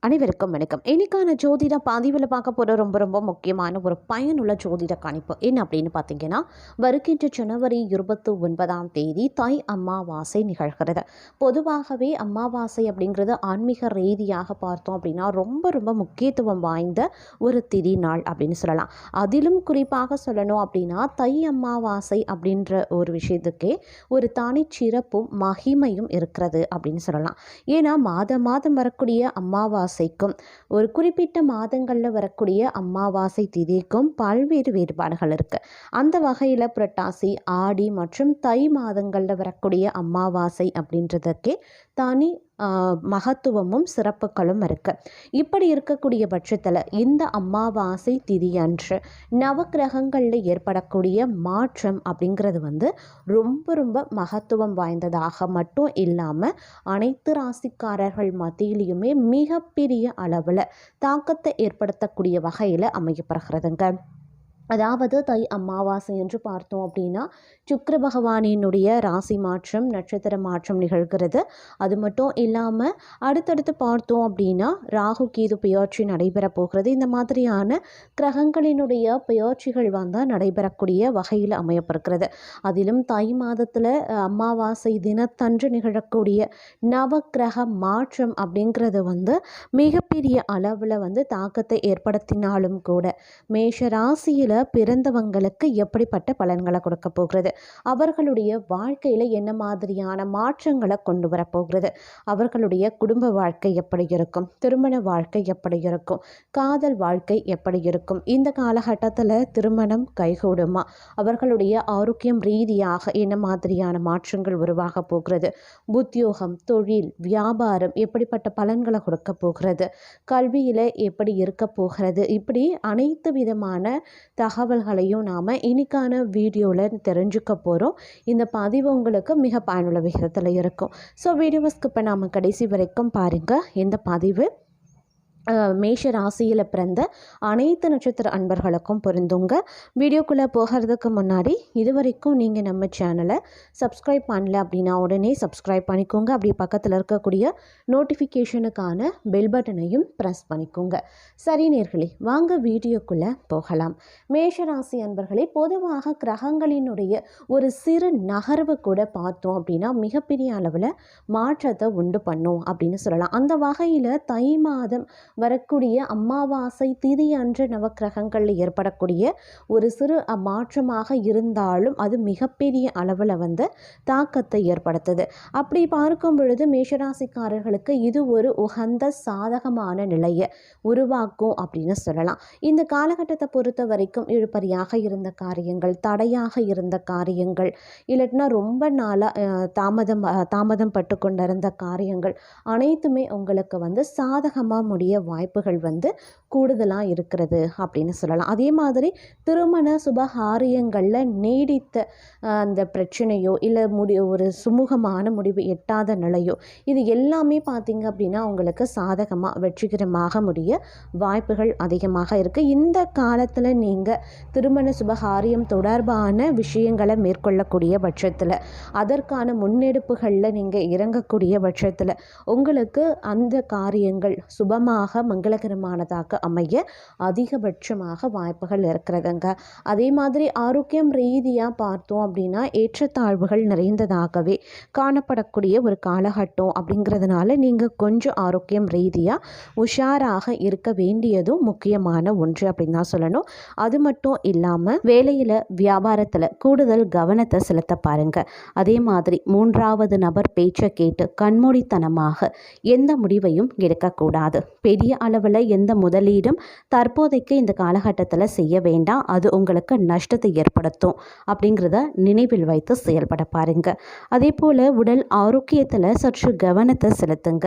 அனைவருக்கும் வணக்கம். இன்னைக்கான ஜோதிட பதிவில் பார்க்க போகிற ரொம்ப ரொம்ப முக்கியமான ஒரு பயனுள்ள ஜோதிட கணிப்பு என்ன அப்படின்னு பார்த்தீங்கன்னா, வருகின்ற ஜனவரி 29ஆம் தேதி தை அமாவாசை நிகழ்கிறது. பொதுவாகவே அமாவாசை அப்படிங்கிறது ஆன்மீக ரீதியாக பார்த்தோம் அப்படின்னா ரொம்ப ரொம்ப முக்கியத்துவம் வாய்ந்த ஒரு திதி நாள் அப்படின்னு சொல்லலாம். அதிலும் குறிப்பாக சொல்லணும் அப்படின்னா தை அமாவாசை அப்படின்ற ஒரு விஷயத்துக்கே ஒரு தனி சிறப்பும் மகிமையும் இருக்கிறது அப்படின்னு சொல்லலாம். ஏன்னா மாதம் வரக்கூடிய அமாவாசைக்கும் ஒரு குறிப்பிட்ட மாதங்களில் வரக்கூடிய அமாவாசை திதிக்கும் பல்வேறு வேறுபாடுகள் இருக்குது. அந்த வகையில் புரட்டாசி, ஆடி மற்றும் தை மாதங்களில் வரக்கூடிய அமாவாசை அப்படின்றதுக்கே தனி மகத்துவமும் சிறப்புகளும் இருக்குது. இப்படி இருக்கக்கூடிய பட்சத்தில் இந்த அமாவாசை திதி அன்று நவக்கிரகங்களில் ஏற்படக்கூடிய மாற்றம் அப்படிங்கிறது ரொம்ப ரொம்ப மகத்துவம் வாய்ந்ததாக மட்டும் இல்லாமல் அனைத்து ராசிக்காரர்கள் மத்தியிலையுமே மிகப்பெரிய அளவில் தாக்கத்தை ஏற்படுத்தக்கூடிய வகையில் அமையப்படுகிறதுங்க. அதாவது தை அமாவாசை என்று பார்த்தோம் அப்படின்னா சுக்கிர பகவானினுடைய ராசி மாற்றம், நட்சத்திர மாற்றம் நிகழ்கிறது. அது மட்டும் இல்லாமல் அடுத்தடுத்து பார்த்தோம் அப்படின்னா ராகு கேது பெயர்ச்சி நடைபெற போகிறது. இந்த மாதிரியான கிரகங்களினுடைய பெயர்ச்சிகள் நடைபெறக்கூடிய வகையில் அமையப்படுகிறது. அதிலும் தை மாதத்தில் அமாவாசை தினத்தன்று நிகழக்கூடிய நவக்கிரக மாற்றம் அப்படிங்கிறது மிகப்பெரிய அளவில் தாக்கத்தை ஏற்படுத்தினாலும் கூட மேஷ ராசியில் பிறந்தவங்களுக்கு எப்படிப்பட்ட பலன்களை கொடுக்க போகிறது, அவர்களுடைய வாழ்க்கையில் என்ன மாதிரியான மாற்றங்களை கொண்டு வரப்போகிறது, அவர்களுடைய குடும்ப வாழ்க்கை எப்படி இருக்கும், திருமண வாழ்க்கை எப்படி இருக்கும், காதல் வாழ்க்கை எப்படி இருக்கும், இந்த காலகட்டத்தில் திருமணம் கைகூடுமா, அவர்களுடைய ஆரோக்கியம் ரீதியாக என்ன மாதிரியான மாற்றங்கள் உருவாக போகிறது, உத்தியோகம், தொழில், வியாபாரம் எப்படிப்பட்ட பலன்களை கொடுக்க போகிறது, கல்வியில் எப்படி இருக்க போகிறது, இப்படி அனைத்து விதமான தகவல்களையும் நாம் இன்னைக்கான வீடியோவில் தெரிஞ்சுக்க போகிறோம். இந்த பதிவு உங்களுக்கு மிக பயனுள்ள விதத்தில் இருக்கும். ஸோ வீடியோவை ஸ்கிப் பண்ணாமல் கடைசி வரைக்கும் பாருங்கள். இந்த பதிவு மேஷ ராசியில் பிறந்த அனைத்து நட்சத்திர அன்பர்களுக்கும் பொருந்துங்க. வீடியோக்குள்ளே போகிறதுக்கு முன்னாடி இது வரைக்கும் நீங்கள் நம்ம சேனலை சப்ஸ்கிரைப் பண்ணல அப்படின்னா உடனே சப்ஸ்கிரைப் பண்ணிக்கோங்க. அப்படி பக்கத்தில் இருக்கக்கூடிய நோட்டிஃபிகேஷனுக்கான பெல் பட்டனையும் ப்ரெஸ் பண்ணிக்கோங்க. சரி நேர்களே, வாங்க வீடியோக்குள்ளே போகலாம். மேஷ ராசி அன்பர்களே, பொதுவாக கிரகங்களினுடைய ஒரு சிறு நகர்வு கூட பார்த்தோம் அப்படின்னா மிகப்பெரிய அளவில் மாற்றத்தை உண்டு பண்ணும் அப்படின்னு சொல்லலாம். அந்த வகையில் தை மாதம் வரக்கூடிய அமாவாசை திதி அன்று நவக்கிரகங்களில் ஏற்படக்கூடிய ஒரு சிறு மாற்றமாக இருந்தாலும் அது மிகப்பெரிய அளவில் தாக்கத்தை ஏற்படுத்துது. அப்படி பார்க்கும் பொழுது மேஷராசிக்காரர்களுக்கு இது ஒரு உகந்த சாதகமான நிலையை உருவாக்கும் அப்படின்னு சொல்லலாம். இந்த காலகட்டத்தை பொறுத்த வரைக்கும் இழுபறியாக இருந்த காரியங்கள், தடையாக இருந்த காரியங்கள், இல்லைன்னா ரொம்ப நாளாக தாமதம் பட்டு கொண்டிருந்த காரியங்கள் அனைத்துமே உங்களுக்கு சாதகமாக முடிய வாய்ப்புகள் கூடுதலாக இருக்கிறது அப்படின்னு சொல்லலாம். அதே மாதிரி திருமண சுபகாரியங்களில் நீடித்த அந்த பிரச்சனையோ இல்லை ஒரு சுமூகமான முடிவு எட்டாத நிலையோ இது எல்லாமே பார்த்திங்க அப்படின்னா உங்களுக்கு சாதகமாக வெற்றிகரமாக முடிய வாய்ப்புகள் அதிகமாக இருக்குது. இந்த காலத்தில் நீங்கள் திருமண சுபகாரியம் தொடர்பான விஷயங்களை மேற்கொள்ளக்கூடிய பட்சத்தில், அதற்கான முன்னெடுப்புகளில் நீங்கள் இறங்கக்கூடிய பட்சத்தில் உங்களுக்கு அந்த காரியங்கள் சுபமாக மங்களகரமானதாக அமைய அதிகபட்சமாக வாய்ப்புகள் இருக்கிறதுங்க. அதே மாதிரி ஆரோக்கியம் ரீதியாக பார்த்தோம் அப்படின்னா ஏற்றத்தாழ்வுகள் நிறைந்ததாகவே காணப்படக்கூடிய ஒரு காலகட்டம் அப்படிங்கிறதுனால நீங்கள் கொஞ்சம் ஆரோக்கியம் ரீதியாக உஷாராக இருக்க வேண்டியதும் முக்கியமான ஒன்று அப்படின்னு தான் சொல்லணும். அது மட்டும் இல்லாமல் வேலையில், வியாபாரத்தில் கூடுதல் கவனத்தை செலுத்த பாருங்க. அதே மாதிரி மூன்றாவது நபர் பேச்சை கேட்டு கண்மூடித்தனமாக எந்த முடிவையும் எடுக்கக்கூடாது. பெரிய அளவில் எந்த முதலீடும் தற்போதைக்கு இந்த காலகட்டத்தில் செய்ய வேண்டாம். அது உங்களுக்கு நஷ்டத்தை ஏற்படுத்தும் அப்படிங்கிறத நினைவில் வைத்து செயல்பட பாருங்க. அதே போல் உடல் ஆரோக்கியத்தில் சற்று கவனத்தை செலுத்துங்க.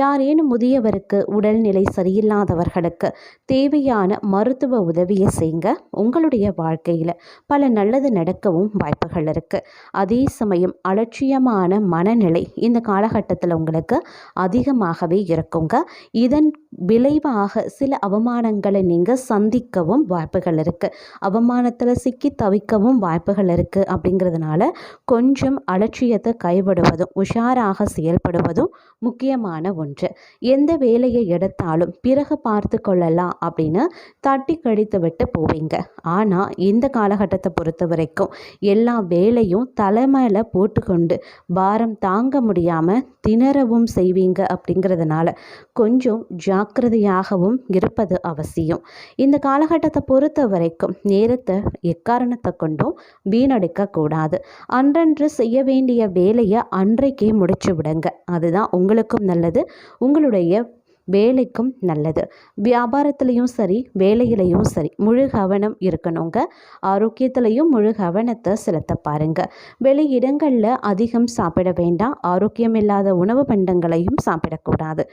யாரேனும் முதியவருக்கு, உடல்நிலை சரியில்லாதவர்களுக்கு தேவையான மருத்துவ உதவியை செய்யுங்க. உங்களுடைய வாழ்க்கையில் பல நல்லது நடக்கவும் வாய்ப்புகள் இருக்குது. அதே சமயம் அலட்சியமான மனநிலை இந்த காலகட்டத்தில் உங்களுக்கு அதிகமாகவே இருக்குங்க. இதன் விளைவாக சில அவமானங்களை நீங்கள் சந்திக்கவும் வாய்ப்புகள் இருக்குது. அவமானத்தில் சிக்கி தவிக்கவும் வாய்ப்புகள் இருக்குது. அப்படிங்கிறதுனால கொஞ்சம் அலட்சியத்தை கைவிடுவதும் உஷாராக செயல்படுவதும் முக்கியமான ஒன்று. எந்த வேலையை எடுத்தாலும் பிறகு பார்த்து கொள்ளலாம் அப்படின்னு தட்டி கழித்து விட்டு போவீங்க. ஆனால் இந்த காலகட்டத்தை பொறுத்த வரைக்கும் எல்லா வேலையும் தலைமையில் போட்டுக்கொண்டு பாரம் தாங்க முடியாமல் திணறவும் செய்வீங்க. அப்படிங்கிறதுனால கொஞ்சம் ஜாக்கிரதையாகவும் இருப்பது அவசியம். இந்த காலகட்டத்தை பொறுத்த வரைக்கும் நேரத்தை எக்காரணத்தை கொண்டும் வீணடிக்க கூடாது. அன்றன்று செய்ய வேண்டிய வேலையை அன்றைக்கே முடிச்சு விடுங்க. அதுதான் உங்களுக்கும் நல்லது, உங்களுடைய வேலைக்கும் நல்லது. வியாபாரத்துலேயும் சரி, வேலையிலையும் சரி முழு கவனம் இருக்கணுங்க. ஆரோக்கியத்திலையும் முழு கவனத்தை செலுத்த பாருங்க. வெளி இடங்களில் அதிகம் சாப்பிட வேண்டாம். ஆரோக்கியம் இல்லாத உணவு பண்டங்களையும் சாப்பிடக்கூடாது.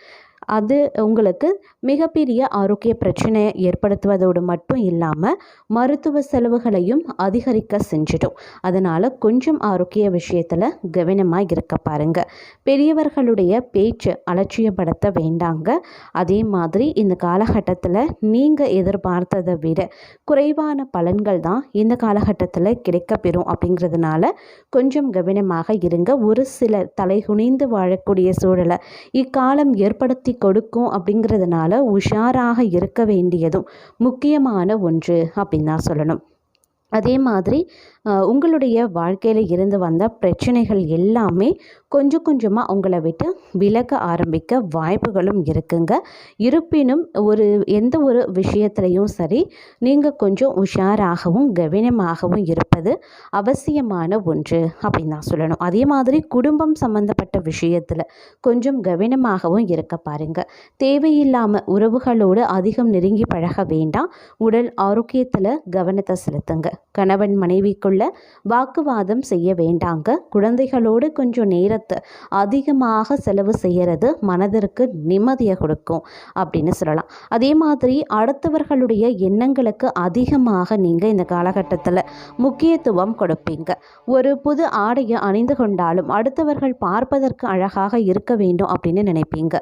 அது உங்களுக்கு மிகப்பெரிய ஆரோக்கிய பிரச்சனையை ஏற்படுத்துவதோடு மட்டும் இல்லாமல் மருத்துவ செலவுகளையும் அதிகரிக்க செஞ்சிடும். அதனால் கொஞ்சம் ஆரோக்கிய விஷயத்தில் கவனமாக இருக்க பாருங்க. பெரியவர்களுடைய பேச்சு அலட்சியப்படுத்த வேண்டாங்க. அதே மாதிரி இந்த காலகட்டத்தில் நீங்கள் எதிர்பார்த்ததை விட குறைவான பலன்கள் தான் இந்த காலகட்டத்தில் கிடைக்கப்பெறும். அப்படிங்கிறதுனால கொஞ்சம் கவனமாக இருங்க. ஒரு சிலர் தலைகுனிந்து வாழக்கூடிய சூழலை இக்காலம் ஏற்படுத்தி கொடுக்கும். அப்படிங்கிறதுனால உஷாராக இருக்க வேண்டியதும் முக்கியமான ஒன்று அப்படின்னு தான் சொல்லணும். அதே மாதிரி உங்களுடைய வாழ்க்கையில் இருந்து வந்த பிரச்சனைகள் எல்லாமே கொஞ்சம் கொஞ்சமாக உங்களை விட்டு விலக ஆரம்பிக்க வாய்ப்புகளும் இருக்குங்க. இருப்பினும் எந்த ஒரு விஷயத்துலையும் சரி நீங்கள் கொஞ்சம் உஷாராகவும் கவனமாகவும் இருப்பது அவசியமான ஒன்று அப்படின்னு தான் சொல்லணும். அதே மாதிரி குடும்பம் சம்பந்தப்பட்ட விஷயத்தில் கொஞ்சம் கவனமாகவும் இருக்க பாருங்க. தேவையில்லாமல் உறவுகளோடு அதிகம் நெருங்கி பழக வேண்டாம். உடல் ஆரோக்கியத்தில் கவனத்தை செலுத்துங்க. கணவன் மனைவிக்குள்ள வாக்குவாதம் செய்ய வேண்டாங்க. குழந்தைகளோடு கொஞ்சம் நேரத்தை அதிகமாக செலவு செய்கிறது மனதிற்கு நிம்மதியை கொடுக்கும் அப்படின்னு சொல்லலாம். அதே மாதிரி அடுத்தவர்களுடைய எண்ணங்களுக்கு அதிகமாக நீங்கள் இந்த காலகட்டத்தில் முக்கியத்துவம் கொடுப்பீங்க. ஒரு புது ஆடையை அணிந்து கொண்டாலும் அடுத்தவர்கள் பார்ப்பதற்கு அழகாக இருக்க வேண்டும் அப்படின்னு நினைப்பீங்க.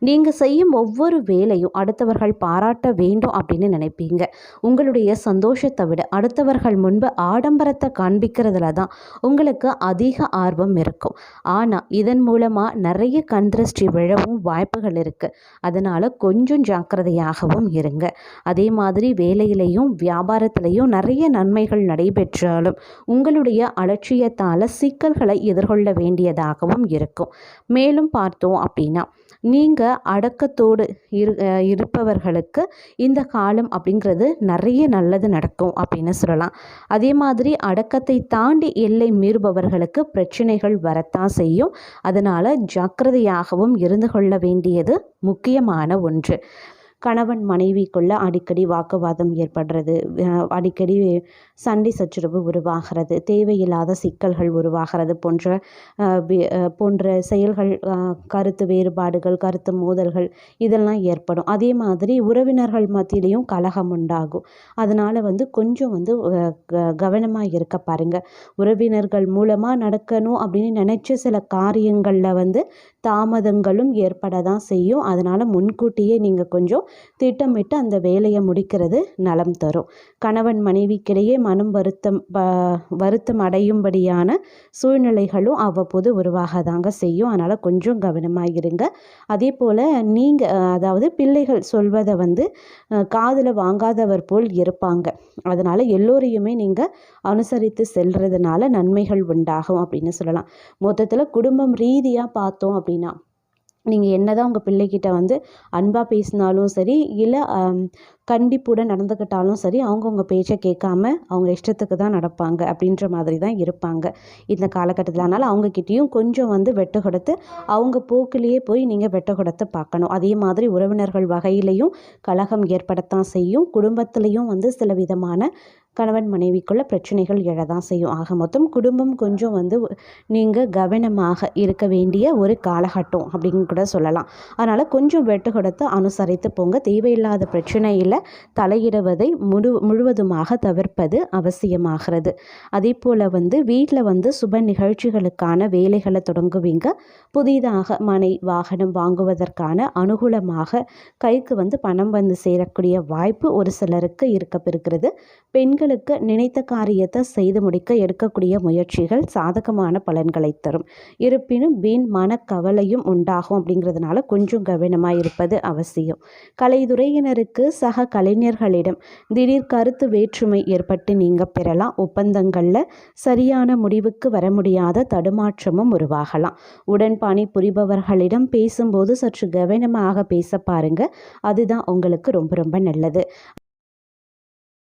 நீங்கள் செய்யும் ஒவ்வொரு வேலையும் அடுத்தவர்கள் பாராட்ட வேண்டும் அப்படின்னு நினைப்பீங்க. உங்களுடைய சந்தோஷத்தை விட அடுத்தவர்கள் முன்பு ஆடம்பரத்தை காண்பிக்கிறதுல தான் உங்களுக்கு அதிக ஆர்வம் இருக்கும். ஆனால் இதன் மூலமாக நிறைய கண் திருஷ்டி விழவும் வாய்ப்புகள் இருக்குது. அதனால் கொஞ்சம் ஜாக்கிரதையாகவும் இருங்க. அதே மாதிரி வேலையிலையும் வியாபாரத்திலையும் நிறைய நன்மைகள் நடைபெற்றாலும் உங்களுடைய அலட்சியத்தால் சிக்கல்களை எதிர்கொள்ள வேண்டியதாகவும் இருக்கும். மேலும் பார்த்தோம் அப்படின்னா நீங்கள் அடக்கத்தோடு இருப்பவர்களுக்கு இந்த காலம் அப்படிங்கிறது நிறைய நல்லது நடக்கும் அப்படின்னு சொல்லலாம். அதே மாதிரி அடக்கத்தை தாண்டி எல்லை மீறுபவர்களுக்கு பிரச்சனைகள் வரத்தான் செய்யும். அதனால் ஜாக்கிரதையாகவும் இருந்து கொள்ள வேண்டியது முக்கியமான ஒன்று. கணவன் மனைவிக்குள்ள அடிக்கடி வாக்குவாதம் ஏற்படுறது, அடிக்கடி சண்டை சச்சரவு உருவாகிறது, தேவையில்லாத சிக்கல்கள் உருவாகிறது போன்ற செயல்கள், கருத்து வேறுபாடுகள், கருத்து மோதல்கள் இதெல்லாம் ஏற்படும். அதே மாதிரி உறவினர்கள் மத்தியிலையும் கலகம் உண்டாகும். அதனால் கொஞ்சம் கவனமாக இருக்க பாருங்கள். உறவினர்கள் மூலமாக நடக்கணும் அப்படின்னு நினச்ச சில காரியங்களில் தாமதங்களும் ஏற்பட தான் செய்யும். அதனால் முன்கூட்டியே நீங்கள் கொஞ்சம் திட்டமிட்டு அந்த வேலையை முடிக்கிறது நலம் தரும். கணவன் மனைவிக்கிடையே மனம் வருத்தம் அடையும்படியான சூழ்நிலைகளும் அவ்வப்போது உருவாக தாங்க செய்யும். அதனால் கொஞ்சம் கவனமாக இருங்க. அதே போல் நீங்கள் அதாவது பிள்ளைகள் சொல்வதை காதில் வாங்காதவர் போல் இருப்பாங்க. அதனால் எல்லோரையுமே நீங்கள் அனுசரித்து செல்றதுனால நன்மைகள் உண்டாகும் அப்படின்னு சொல்லலாம். மொத்தத்தில் குடும்பம் ரீதியாக பார்த்தோம் அப்படின்னா நீங்கள் என்னதான் உங்கள் பிள்ளைகிட்ட அன்பாக பேசினாலும் சரி, இல்லை கண்டிப்புடன் நடந்துக்கிட்டாலும் சரி, அவங்க உங்கள் பேச்சை கேட்காம அவங்க இஷ்டத்துக்கு தான் நடப்பாங்க அப்படின்ற மாதிரி தான் இருப்பாங்க இந்த காலகட்டத்தில். அதனால் அவங்கக்கிட்டேயும் கொஞ்சம் வெட்டு கொடுத்து அவங்க போக்கிலேயே போய் நீங்கள் வெட்டு கொடுத்து பார்க்கணும். அதே மாதிரி உறவினர்கள் வகையிலையும் கலகம் ஏற்படத்தான் செய்யும். குடும்பத்திலையும் சில விதமான கணவன் மனைவிக்குள்ள பிரச்சனைகள் எழதான் செய்யும். ஆக மொத்தம் குடும்பம் கொஞ்சம் நீங்கள் கவனமாக இருக்க வேண்டிய ஒரு காலகட்டம் அப்படின்னு கூட சொல்லலாம். அதனால் கொஞ்சம் வெட்டு கொடுத்து அனுசரித்து போங்க. தேவையில்லாத பிரச்சனையில் தலையிடுவதை முழுவதுமாக தவிர்ப்பது அவசியமாகிறது. அதே போல் வீட்டில் சுப நிகழ்ச்சிகளுக்கான வேலைகளை தொடங்குவீங்க. புதிதாக மனை வாகனம் வாங்குவதற்கான அனுகூலமாக கைக்கு பணம் சேரக்கூடிய வாய்ப்பு ஒரு சிலருக்கு இருக்கிறது. பெண்களுக்கு நினைத்த காரியத்தை செய்து முடிக்க எடுக்கக்கூடிய முயற்சிகள் சாதகமான பலன்களை தரும். இருப்பினும் வீண் மனக்கவலையும் உண்டாகும். அப்படிங்கிறதுனால கொஞ்சம் கவனமாக இருப்பது அவசியம். கலைத்துறையினருக்கு சக கலைஞர்களிடம் திடீர் கருத்து வேற்றுமை ஏற்பட்டு நீங்கள் பெறலாம். ஒப்பந்தங்களில் சரியான முடிவுக்கு வர முடியாத தடுமாற்றமும் உருவாகலாம். உடன் பணி புரிபவர்களிடம் பேசும்போது சற்று கவனமாக பேச பாருங்க. அதுதான் உங்களுக்கு ரொம்ப ரொம்ப நல்லது.